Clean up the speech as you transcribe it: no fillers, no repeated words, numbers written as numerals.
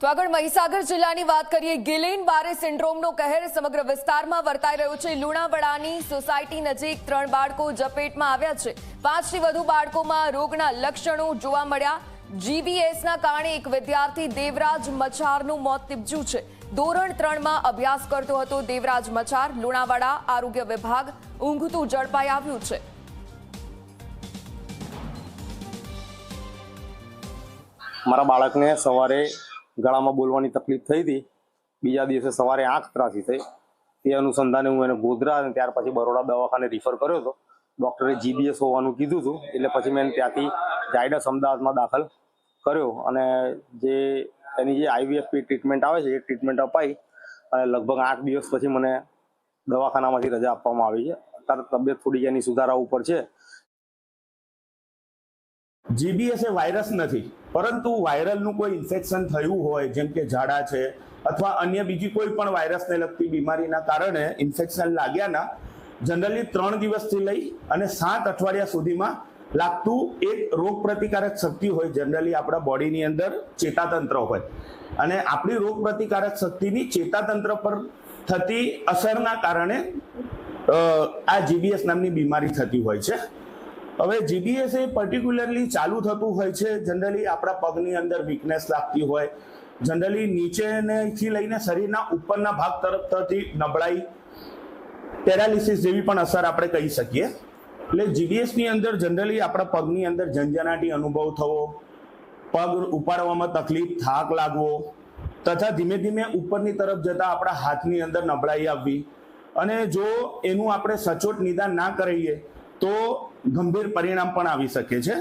તો આગળ મહીસાગર જિલ્લાની વાત કરીએ। ગિલેન બારે સિન્ડ્રોમનો કહેર સમગ્ર વિસ્તારમાં વર્તાઈ રહ્યો છે। લુણાવાડાની સોસાયટી નજીક 3 બાળકો ઝપેટમાં આવ્યા છે। 5થી વધુ બાળકોમાં રોગના લક્ષણો જોવા મળ્યા। જીબીએસના કારણે એક વિદ્યાર્થી દેવરાજ મચારનું મોત નીપજ્યું છે। ધોરણ 3માં અભ્યાસ કરતો હતો દેવરાજ મચાર। લુણાવાડા આરોગ્ય વિભાગ ઊંઘતું ઝડપાઈ આવ્યું છે। મારા બાળકને સવારે ગળામાં બોલવાની તકલીફ થઈ હતી। બીજા દિવસે સવારે આંખ ત્રાસી થઈ। તે અનુસંધાને હું એને ગોધરા અને ત્યાર પછી બરોડા દવાખાને રિફર કર્યો હતો। ડૉક્ટરે જીબીએસ હોવાનું કીધું હતું, એટલે પછી મેં ત્યાંથી ઝાયડસ અમદાવાદમાં દાખલ કર્યો અને જે એની જે આઈવીએફપી ટ્રીટમેન્ટ આવે છે એ ટ્રીટમેન્ટ અપાઈ અને લગભગ 8 દિવસ પછી મને દવાખાનામાંથી રજા આપવામાં આવી છે। અત્યારે તબિયત થોડી એની સુધારા ઉપર છે। જીબીએસ એ વાયરસ નથી, પરંતુ વાયરલનું કોઈ ઇન્ફેક્શન થયું હોય, જેમ કે ઝાડા છે અથવા અન્ય બીજી કોઈ પણ વાયરસને લગતી બીમારીના કારણે ઇન્ફેક્શન લાગ્યાના જનરલી 3 દિવસથી લઈ અને 7 અઠવાડિયા સુધીમાં લાગતું એક રોગ પ્રતિકારક શક્તિ હોય। જનરલી આપણા બોડીની અંદર ચેતાતંત્ર હોય અને આપણી રોગ પ્રતિકારક શક્તિની ચેતાતંત્ર પર થતી અસરના કારણે આ જીબીએસ નામની બીમારી થતી હોય છે। હવે જીબીએસ એ પર્ટિક્યુલરલી ચાલુ થતું હોય છે જનરલી આપણા પગની અંદર વીકનેસ લાગતી હોય, જનરલી નીચેથી લઈને શરીરના ઉપરના ભાગ તરફ થતી નબળાઈ, પેરાલિસિસ જેવી પણ અસર આપણે કહી શકીએ। એટલે જીબીએસની અંદર જનરલી આપણા પગની અંદર ઝંઝનાટી અનુભવ થવો, પગ ઉપાડવામાં તકલીફ, થાક લાગવો તથા ધીમે ધીમે ઉપરની તરફ જતા આપણા હાથની અંદર નબળાઈ આવવી અને જો એનું આપણે સચોટ નિદાન ના કરીએ તો ગંભીર પરિણામ પણ આવી શકે છે।